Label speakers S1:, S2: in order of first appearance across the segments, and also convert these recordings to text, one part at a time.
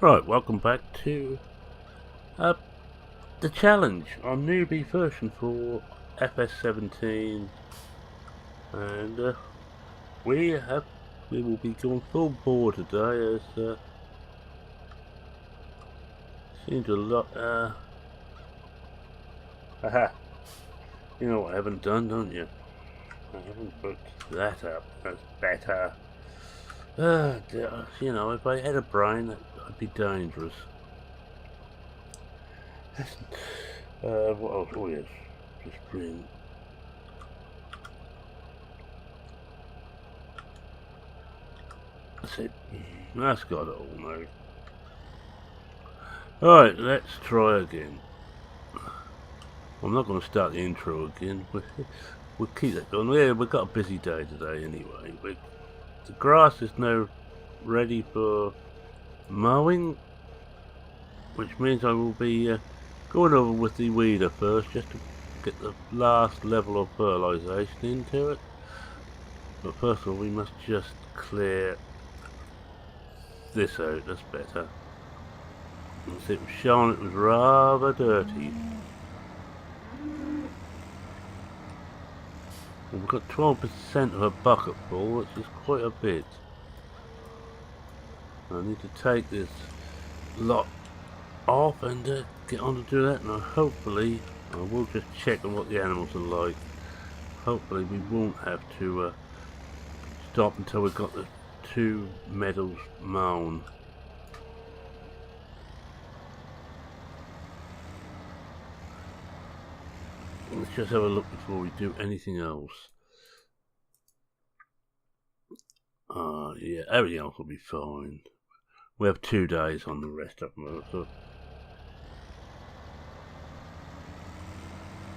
S1: Right, welcome back to the challenge on Newbie version for FS17, and we will be going full bore today as seems a lot. Haha, you know what I haven't done, don't you? I haven't put that up. That's better. You know, if I had a brain, that'd be dangerous. What else? Oh yes, just bring. That's it. That's got it all now. Alright, let's try again. I'm not going to start the intro again. We'll keep that going. Yeah, we've got a busy day today anyway. The grass is now ready for mowing, which means I will be going over with the weeder first, just to get the last level of fertilisation into it. But first of all, we must just clear this out. That's better. As it was showing, it was rather dirty. And we've got 12% of a bucket full, which is quite a bit. I need to take this lot off and get on to do that. And hopefully, I will just check on what the animals are like. Hopefully, we won't have to stop until we've got the 2 meadows mown. Let's just have a look before we do anything else. Yeah, everything else will be fine. We have 2 days on the rest of them. So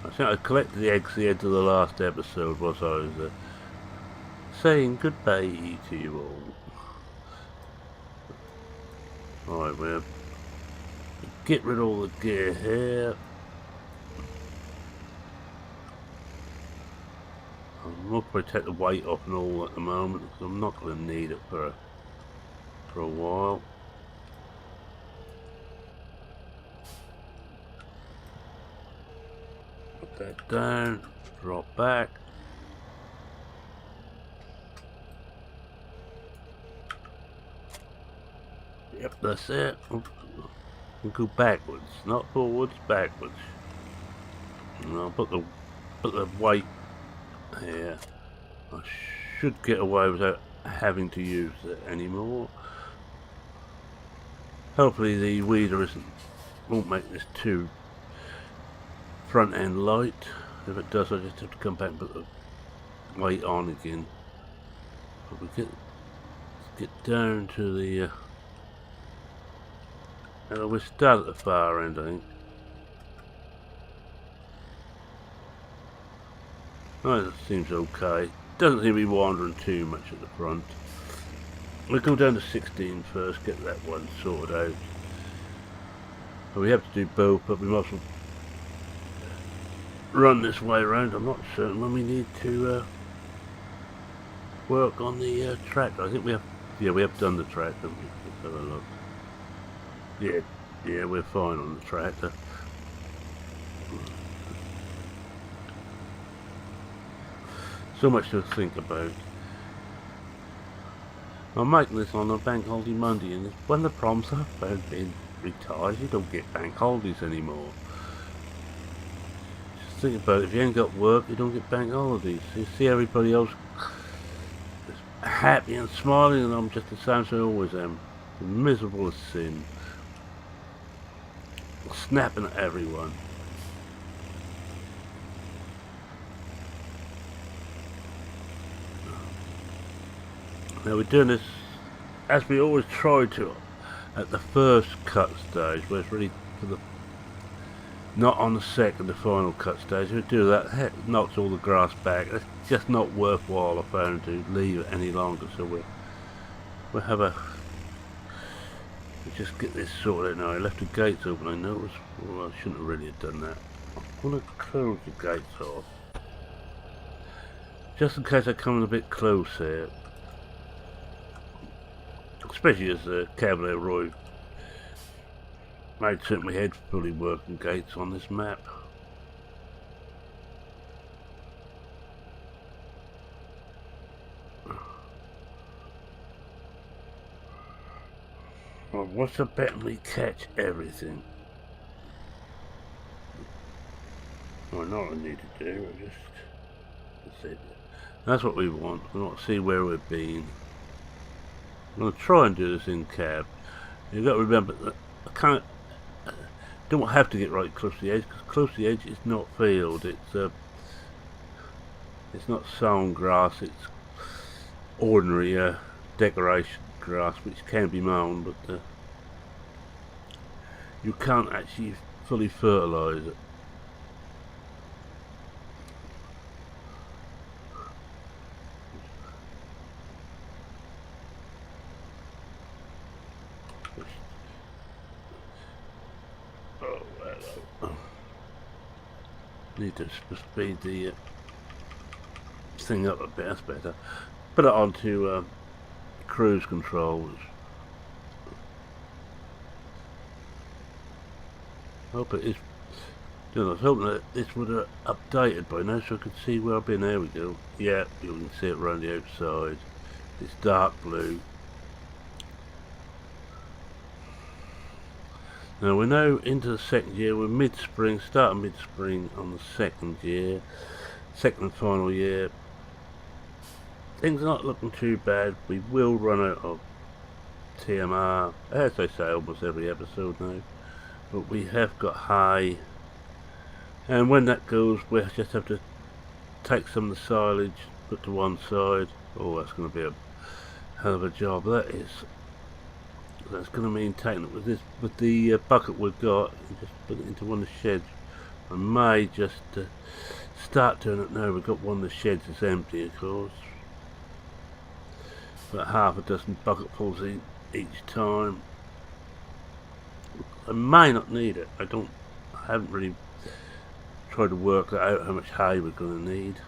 S1: I think I collected the eggs at the end of the last episode, was I was saying goodbye to you all. Alright, we'll get rid of all the gear here. I'm not going to take the weight off and all at the moment, because I'm not going to need it for a while. Put that down, drop back. Yep, that's it. We'll go backwards, not forwards, backwards. And I'll put the weight here. I should get away without having to use it anymore. Hopefully the weeder won't make this too front end light. If it does, I just have to come back and put the weight on again. But we get down to the we'll start at the far end, I think. Oh, that seems okay. Doesn't seem to be wandering too much at the front. We'll go down to 16 first, get that one sorted out. But we have to do both, but we must run this way around. I'm not certain when we need to work on the tractor. I think we have, yeah, we have done the tractor. Let's have a look. Yeah, we're fine on the tractor. So much to think about. I'm making this on a bank holiday Monday, and it's one of the problems I've found being retired. You don't get bank holidays anymore. Just think about it. If you ain't got work, you don't get bank holidays. You see everybody else happy and smiling, and I'm just the same as I always am. Miserable as sin. Snapping at everyone. Now we're doing this as we always try to at the first cut stage, where it's really for the not on the second, the final cut stage. If we do that, it knocks all the grass back. It's just not worthwhile, I found, to leave it any longer. So we'll have a just get this sorted out now. I left the gates open, I noticed. Well, I shouldn't have really have done that. I'm going to close the gates off, just in case I come in a bit close here. Especially as Cavalier made certain we had fully working gates on this map. Well, what's the bet we catch everything? Well, not what I need to do, that's it. That's what we want. We want to see where we've been. I'm going to try and do this in cab. You've got to remember that I don't have to get right close to the edge, because close to the edge is not field. It's not sown grass. It's ordinary decoration grass, which can be mown, but you can't actually fully fertilise it. Need to speed the thing up a bit, that's better. Put it onto cruise controls. Hope it is. I was hoping that this would have updated by now so I could see where I've been. There we go. Yeah, you can see it around the outside. It's dark blue. Now we're now into the second year. We're mid-spring, starting mid-spring on the second year, second and final year. Things are not looking too bad. We will run out of TMR, as I say almost every episode now, but we have got hay, and when that goes we just have to take some of the silage, put to one side. Oh, that's going to be a hell of a job. That's going to mean taking it with the bucket we've got and just put it into one of the sheds. I may just start doing it now. We've got one of the sheds is empty, of course. About half a dozen bucketfuls each time. I may not need it. I haven't really tried to work out how much hay we're going to need.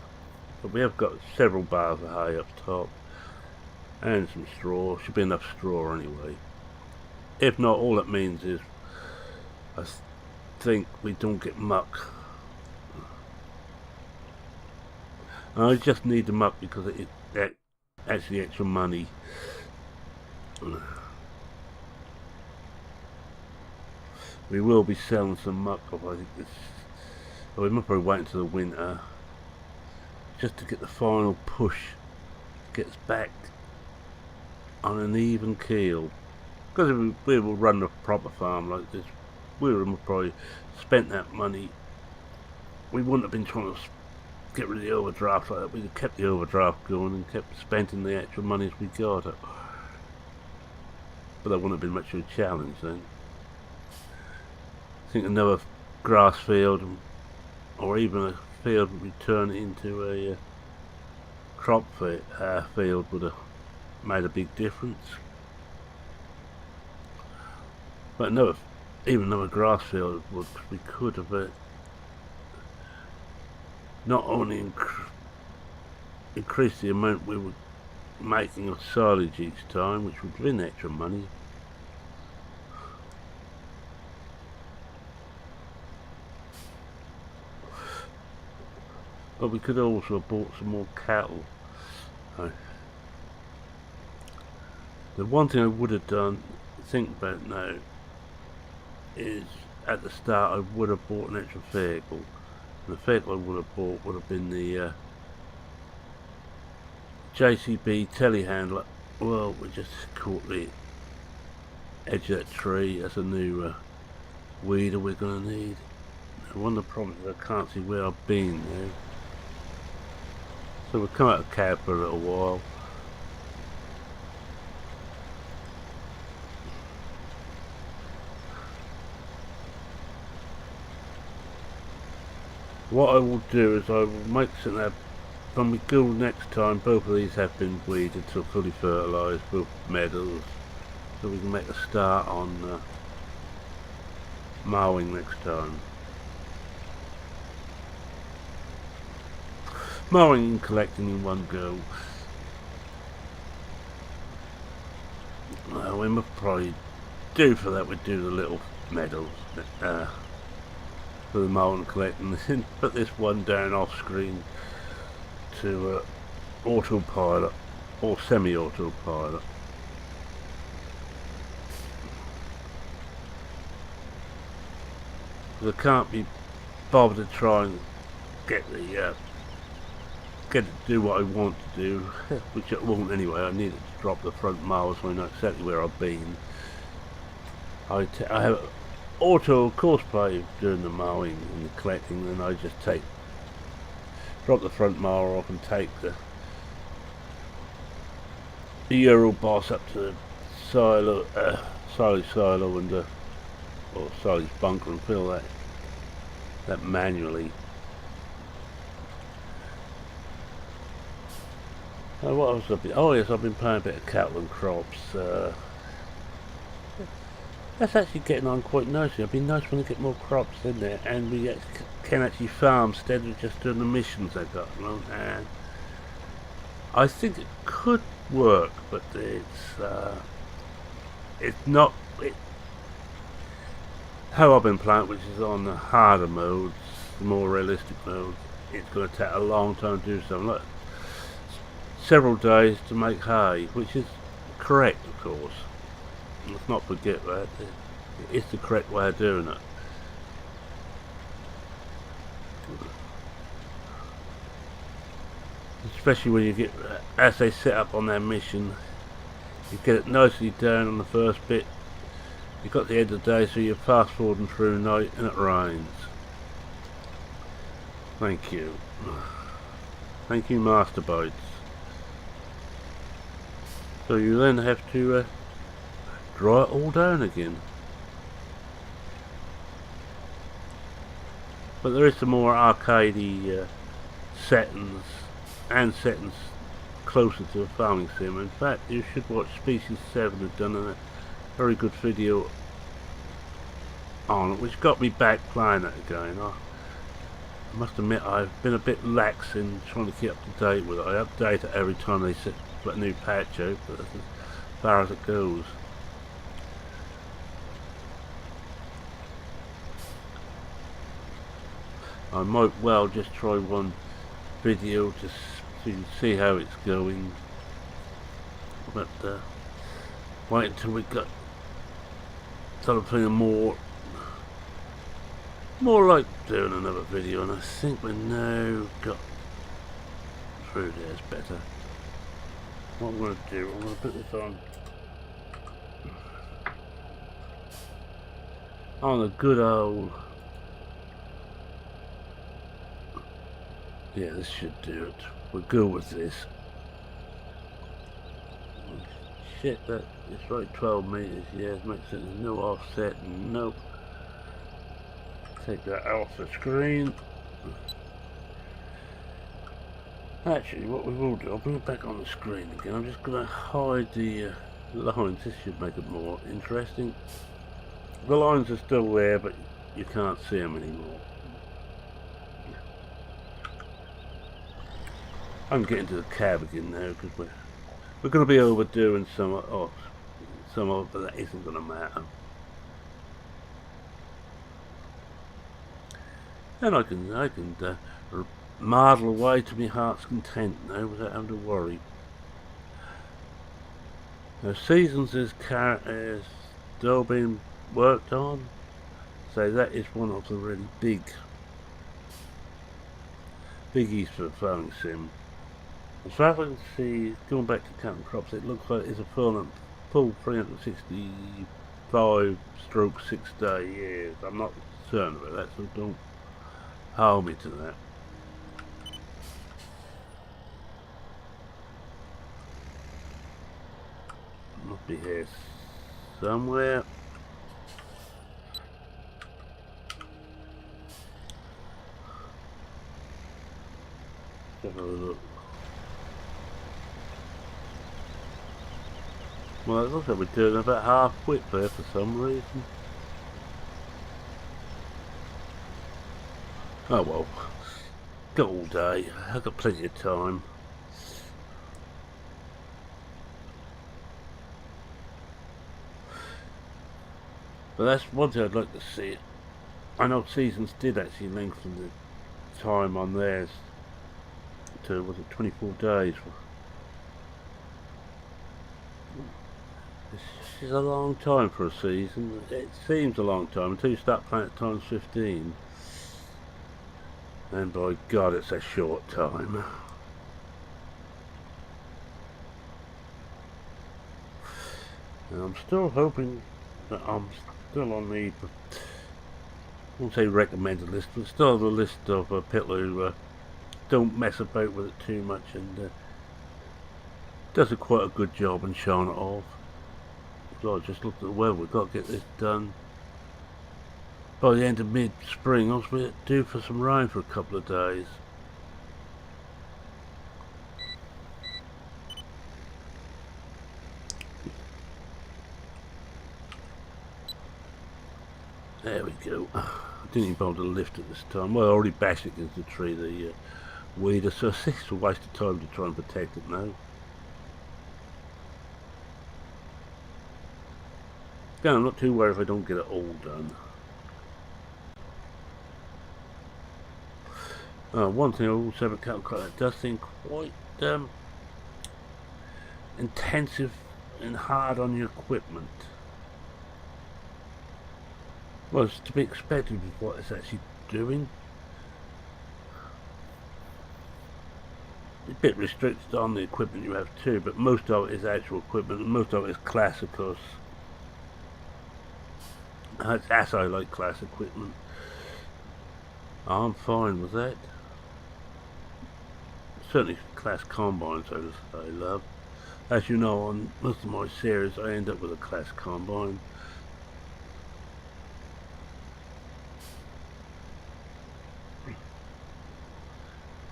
S1: But we have got several bales of hay up top and some straw. Should be enough straw anyway. If not, all that means is I think we don't get muck. I just need the muck because it's actually extra money. We will be selling some muck off. I think we might probably wait until the winter just to get the final push, get us back on an even keel. Because if we will run a proper farm like this, we would have probably spent that money. We wouldn't have been trying to get rid of the overdraft like that. We'd have kept the overdraft going and kept spending the extra monies we got. But that wouldn't have been much of a challenge then. I think another grass field, or even a field we turn it into a crop field would have made a big difference. But no, even another grass field we could have not only increased the amount we were making of silage each time, which would bring extra money. But we could also have bought some more cattle. The one thing I would have done, think about now, is at the start I would have bought an extra vehicle. And the vehicle I would have bought would have been the JCB telehandler. Well, we just caught the edge of that tree. That's a new weeder we're going to need. Now, one of the problems is I can't see where I've been now. So we'll come out of cab for a little while. What I will do is I will make certain that when we go next time, both of these have been weeded to fully fertilised, both meadows, so we can make a start on mowing next time. Mowing and collecting in one go. We must probably do for that, we do the little medals for the molten collecting. Then put this one down off screen to autopilot or semi-autopilot. I can't be bothered to try and get it to do what I want to do, which it won't anyway. I need it to drop the front mile so I know exactly where I've been. I have auto course play doing the mowing and the collecting, and I just drop the front mower off and take the Euro boss up to the silo, silo and or Silo's bunker and fill that manually. What else have I been? Oh yes, I've been playing a bit of cattle and crops. That's actually getting on quite nicely. It'd be nice when we get more crops in there and we can actually farm instead of just doing the missions I got. And I think it could work, but it's not. How I've been playing, which is on the harder modes, the more realistic modes, it's going to take a long time to do something. Like several days to make hay, which is correct, of course. Let's not forget that. It's the correct way of doing it. Especially when you get, as they set up on their mission, you get it nicely down on the first bit. You've got the end of the day, so you're fast forwarding through night and it rains. Thank you. Thank you, Master Bites. So you then have to draw it all down again. But there is some more arcadey settings and settings closer to a farming sim. In fact, you should watch Species 7 have done a very good video on it, which got me back playing it again. I must admit I've been a bit lax in trying to keep up to date with it. I update it every time they put a new patch out, but that's as far as it goes. I might well just try one video just so you can see how it's going, but wait until we got something more like doing another video, and I think we're now got through this better. What I'm going to do, I'm going to put this on the good old, yeah, this should do it. We're good with this. Shit, that it's right 12 meters. Yeah, it makes sense. There's no offset. Nope. Take that off the screen. Actually, what we will do, I'll bring it back on the screen again. I'm just going to hide the lines. This should make it more interesting. The lines are still there, but you can't see them anymore. I'm getting to the cab again now because we're going to be overdoing some of it, but that isn't going to matter. And I can marvel away to my heart's content now without having to worry. Now, seasons is still being worked on, so that is one of the really biggies for the farming sim. As far as I can see, going back to cutting crops, it looks like it's a full 365 6 day years. I'm not certain about that, so don't hold me to that. Must be here somewhere. Let's have a look. Well, it looks like we're doing about half width there for some reason. Oh well, got all day. I've got plenty of time. But that's one thing I'd like to see. I know seasons did actually lengthen the time on theirs to, was it 24 days? This is a long time for a season. It seems a long time until you start playing at times 15. And by God, it's a short time. And I'm still hoping that I'm still on the, I won't say recommended list, but still on the list of people who don't mess about with it too much and does quite a good job in showing it off. So I just looked at the weather, we've got to get this done by the end of mid-spring, else we're due for some rain for a couple of days. There we go. I didn't even bother to lift it this time. Well, I already bashed it against the tree, the weeder, so it's a waste of time to try and protect it now. Again, I'm not too worried if I don't get it all done. One thing I will say about Cavalier, it does seem quite intensive and hard on your equipment. Well, it's to be expected with what it's actually doing. It's a bit restricted on the equipment you have too, but most of it is actual equipment and most of it is class, of course. That's I like class equipment. I'm fine with that. Certainly class combines I love. As you know, on most of my series I end up with a class combine.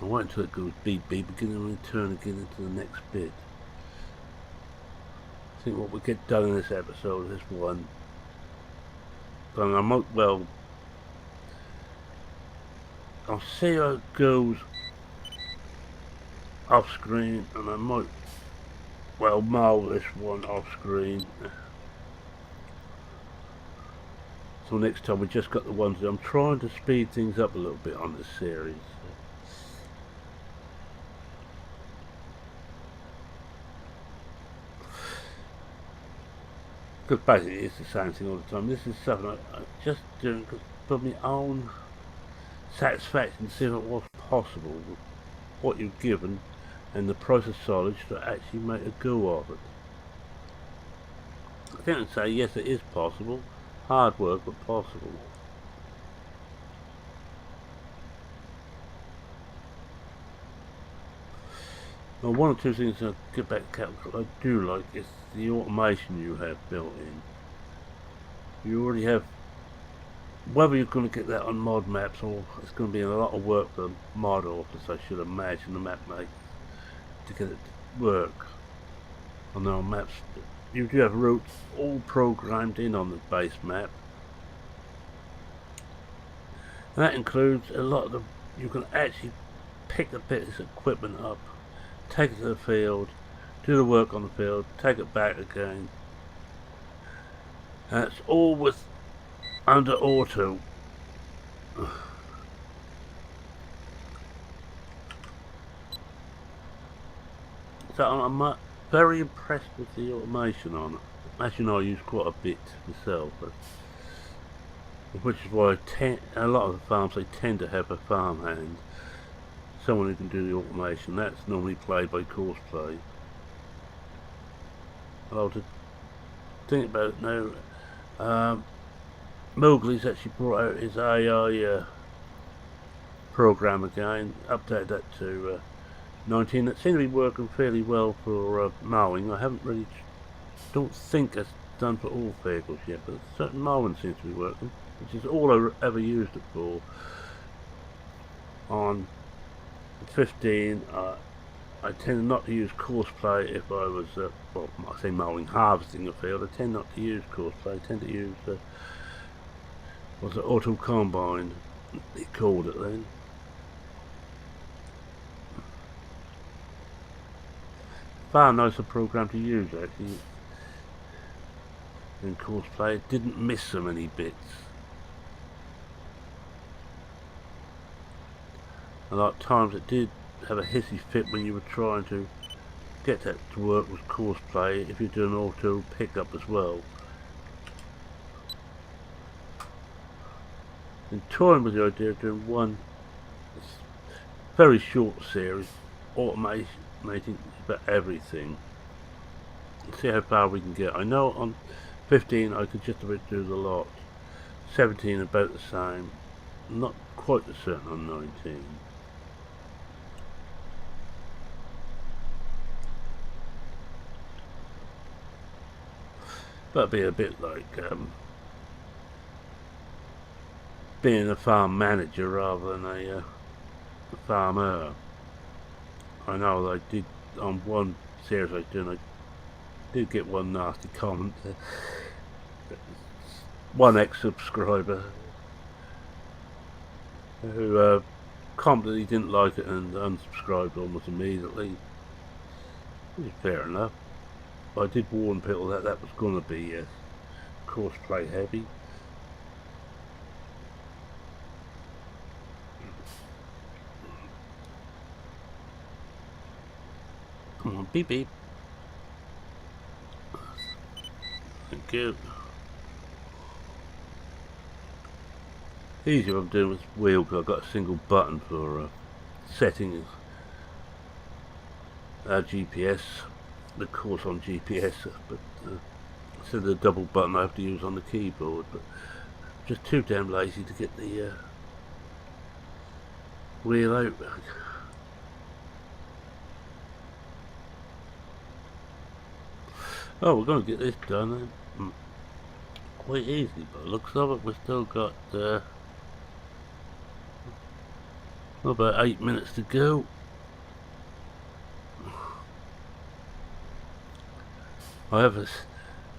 S1: I wait until it goes beep beep again and return again into the next bit. I think what we get done in this episode is one. But I might, well, I'll see how it goes off screen, and I might, well, mow this one off screen. So next time we just got the ones that I'm trying to speed things up a little bit on this series. Because basically it's the same thing all the time. This is something I'm just doing for my own satisfaction, to see if it was possible with what you've given and the process knowledge to actually make a go of it. I think I'd say yes, it is possible. Hard work, but possible. Now, one or two things I'll get back to I do like is the automation you have built in. You already have, whether you're going to get that on mod maps or it's going to be a lot of work for mod authors, I should imagine, the map makers, to get it to work on our maps. You do have routes all programmed in on the base map, and that includes a lot of them. You can actually pick the bits of equipment up, take it to the field, do the work on the field, take it back again, and it's all with under auto. So I'm very impressed with the automation on it. As you know, I use quite a bit myself, which is why a lot of the farms, they tend to have a farmhand, someone who can do the automation. That's normally played by course play. Well, to think about it now, Mowgli's actually brought out his AI program again, updated that to 19. It seems to be working fairly well for mowing. I don't think it's done for all vehicles yet, but certain mowing seems to be working, which is all I ever used it for. On 15, I tend not to use course play if I was, well, I say mowing, harvesting a field. I tend not to use course play. I tend to use, what's it, auto combine, they called it then. Far nicer program to use, actually. in courseplay. It didn't miss so many bits. A lot of times it did have a hissy fit when you were trying to get that to work with courseplay if you're doing auto pickup as well. And toying with the idea of doing one very short series, automating about everything. See how far we can get. I know on 15 I could just about do the lot. 17 about the same. Not quite as certain on 19. That'd be a bit like being a farm manager rather than a farmer. I know I did on one series I was doing, I did get one nasty comment. One ex-subscriber who commented he didn't like it and unsubscribed almost immediately. Which is fair enough. But I did warn people that that was going to be courseplay heavy. Come on, beep beep. Thank you. Easy what I'm doing with wheel because I've got a single button for setting GPS, the course on GPS, but instead of the double button I have to use on the keyboard. But I'm just too damn lazy to get the wheel out. Oh, we're going to get this done then. Quite easy, but looks of it. We've still got about 8 minutes to go. I have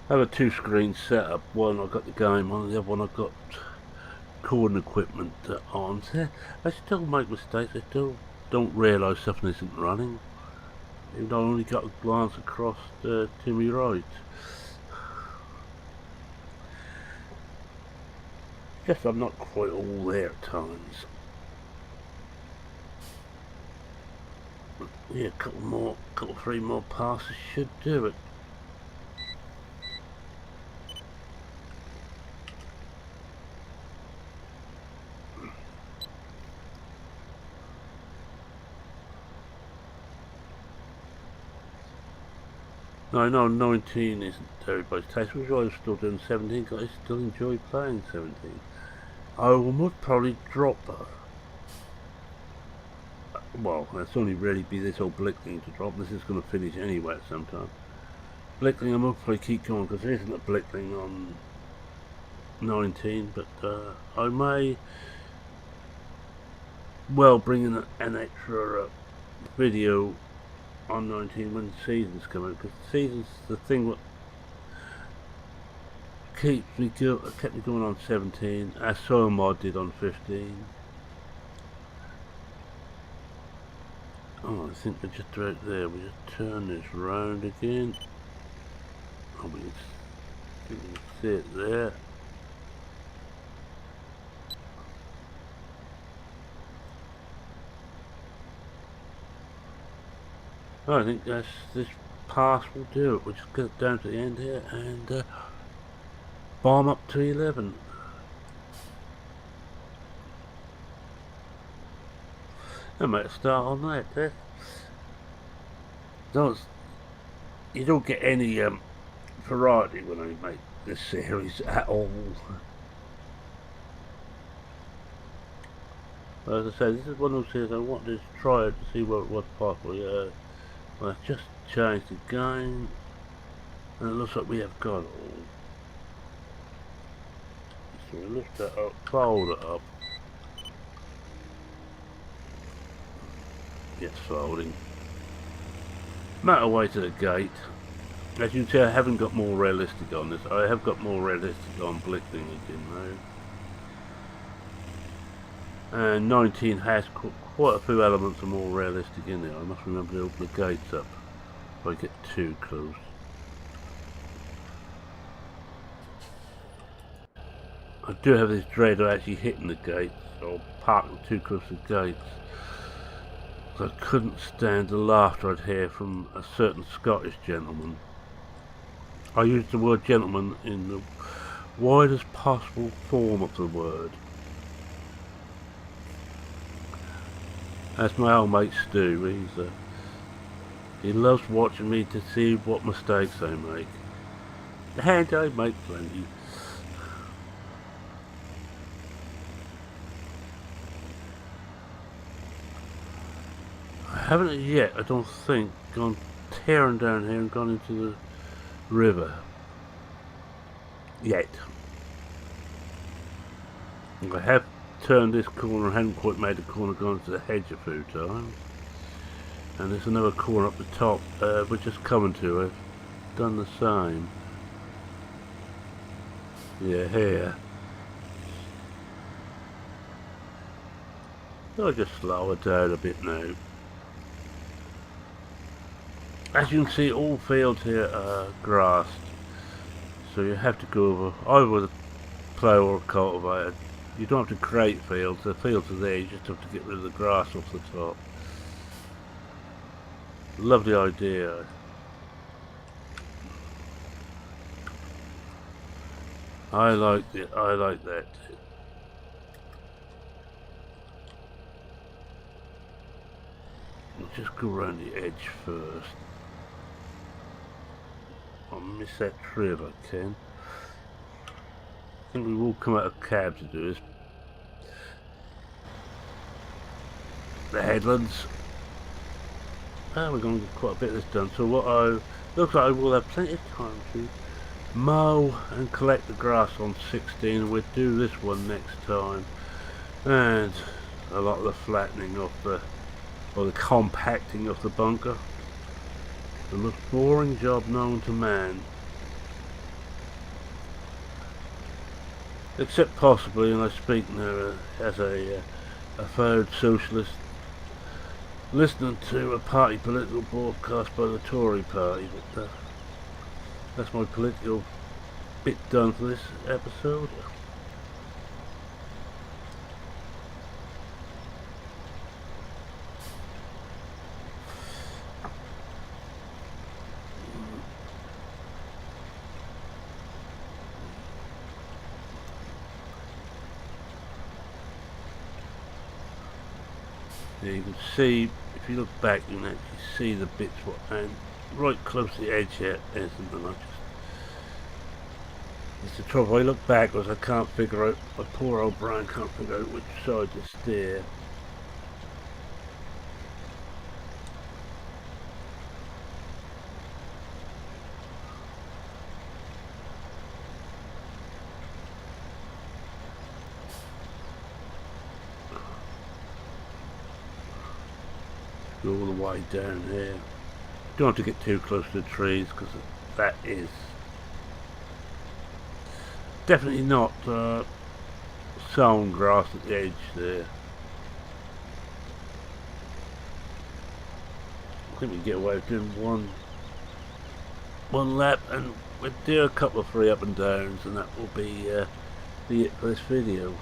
S1: a two-screen setup. One I've got the game on, the other one I've got recording equipment on. So I still make mistakes. I still don't realise something isn't running. Even though I only got a glance across to my right. Guess I'm not quite all there at times. Yeah, a couple, three more passes should do it. I know 19 isn't everybody's taste, which I was still doing 17 because I still enjoy playing 17. I will most probably drop well, it's only really be this old Blickling to drop. This is going to finish anyway at some time. Blickling, I'm hopefully keep going because there isn't a Blickling on 19, but I may well bring in an extra video on 19 when the seasons come out, because the season's the thing that kept me going on 17, as Soil Mod did on 15. Oh, I think we're just right there. We just turn this round again. Oh, we can see it there. I think this pass will do it. We'll just get down to the end here and bomb up to 11. I might start on that. You don't get any variety when I make this series at all. As I said, this is one of those series I wanted to try it to see what it was possible. Yeah. Well, I've just changed the game, and it looks like we have got it all. So we lift that up, fold it up. It's folding. Matter way to the gate. As you can see, I haven't got more realistic on this. I have got more realistic on Blickling again though. And 19 has quite a few elements of more realistic in there. I must remember to open the gates up if I get too close. I do have this dread of actually hitting the gates or parking too close to the gates. I couldn't stand the laughter I'd hear from a certain Scottish gentleman. I use the word gentleman in the widest possible form of the word. That's my old mate Stu. He loves watching me to see what mistakes I make. And I make plenty. I haven't yet, I don't think, gone tearing down here and gone into the river. Yet. I have turned this corner and hadn't quite made the corner, gone into the hedge a few times. And there's another corner up the top, we're just coming to it. Done the same. Yeah, here. I'll just slow it down a bit now. As you can see, all fields here are grassed, so you have to go over either with a plough or a cultivator. You don't have to create fields, the fields are there, you just have to get rid of the grass off the top. Lovely idea. I like it, I like that. I'll just go around the edge first. I'll miss that tree if I can. I think we will come out of cab to do this. The headlands. We're going to get quite a bit of this done. So looks like I will have plenty of time to mow and collect the grass on 16. We'll do this one next time. And a lot of the flattening of the compacting of the bunker. The most boring job known to man. Except possibly, and I speak now as a avowed socialist, listening to a party political broadcast by the Tory party. But that's my political bit done for this episode. Yeah, you can see, if you look back, you can actually see the bits and right close to the edge here, there's something it's the trouble. I look backwards, I can't figure out, my poor old brain can't figure out which side to steer. Go all the way down here. Don't have to get too close to the trees because that is definitely not sown grass at the edge there. I think we can get away with doing one lap, and we'll do a couple of free up and downs, and that will be it for this video.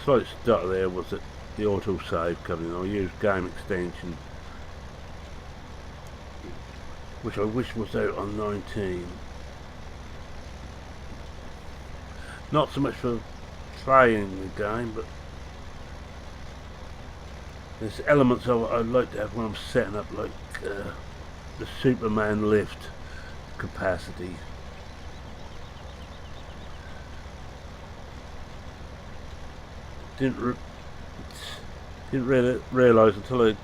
S1: Slight stutter there was that the auto save coming in. I used game extension, which I wish was out on 19. Not so much for playing the game, but there's elements of it I'd like to have when I'm setting up, like the Superman lift capacity. Didn't really realise until I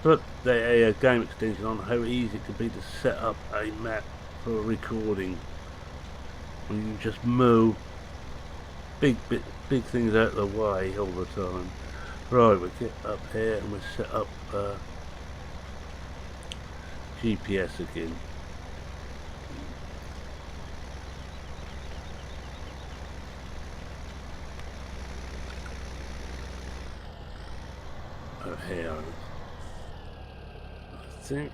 S1: put the game extension on how easy it could be to set up a map for recording. When you just move big things out of the way all the time. Right, we get up here and we set up GPS again. Oh, here, I think.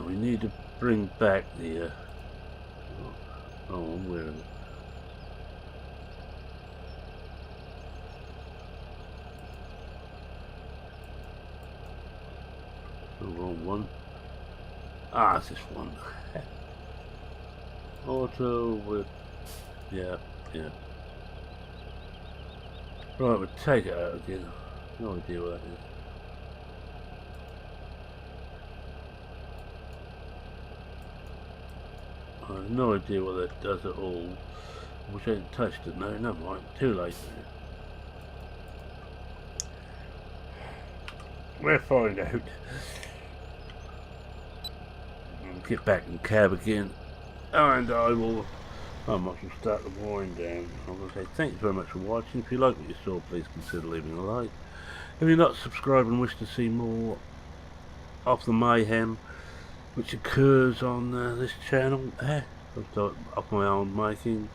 S1: We need to bring back the. Oh, I'm wearing it. The wrong one. Ah, it's this one. Auto with. Yeah. Right, we'll take it out again. No idea what that is. I have no idea what that does at all. I wish I hadn't touched it. No, never mind. Too late now. We'll find out. I'll get back in cab again, and I might as well start the wind down. I'm going to say thank you very much for watching. If you like what you saw, please consider leaving a like. If you're not subscribed and wish to see more of the mayhem which occurs on this channel, of my own making,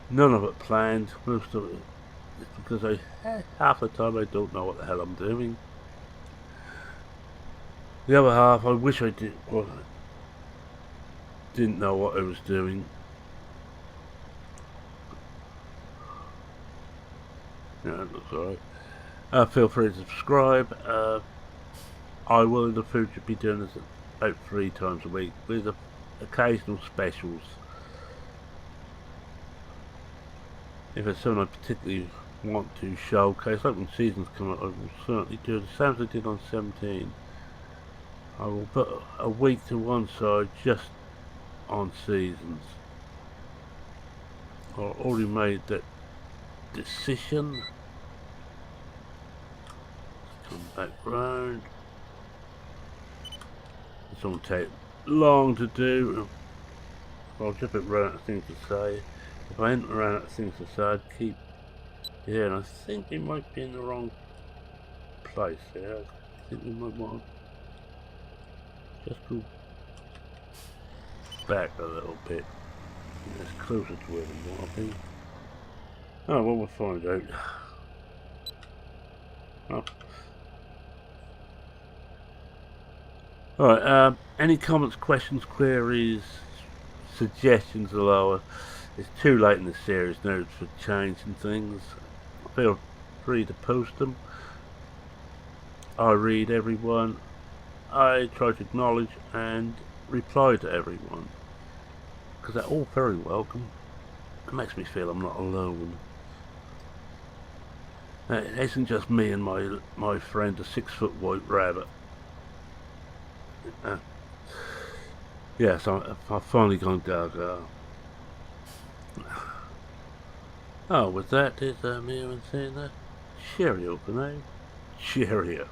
S1: none of it planned. Most of it is because half the time I don't know what the hell I'm doing. The other half I wish I did. Well, didn't know what I was doing. Yeah, that looks alright. Feel free to subscribe. I will in the future be doing this about 3 times a week with occasional specials. If it's something I particularly want to showcase, like when seasons come up, I will certainly do the same as I did on 17. I will put a week to one side just on seasons. I already made that decision. Let's come back round. This won't take long to do. I'll just run out of things to say. If I hadn't run out of things to say, I'd keep. Yeah, and I think we might be in the wrong place here. I think we might want to just go back a little bit. It's closer to where we want to be. Oh, well, we'll find out. Oh. Alright, any comments, questions, queries, suggestions are lower. It's too late in the series now for changing things. Feel free to post them. I read everyone. I try to acknowledge and reply to everyone, because they're all very welcome. It makes me feel I'm not alone. It isn't just me and my friend, a 6-foot white rabbit. Yes, I've finally gone gaga. Oh, with that is me and saying that. Cheerio for now. Cheerio.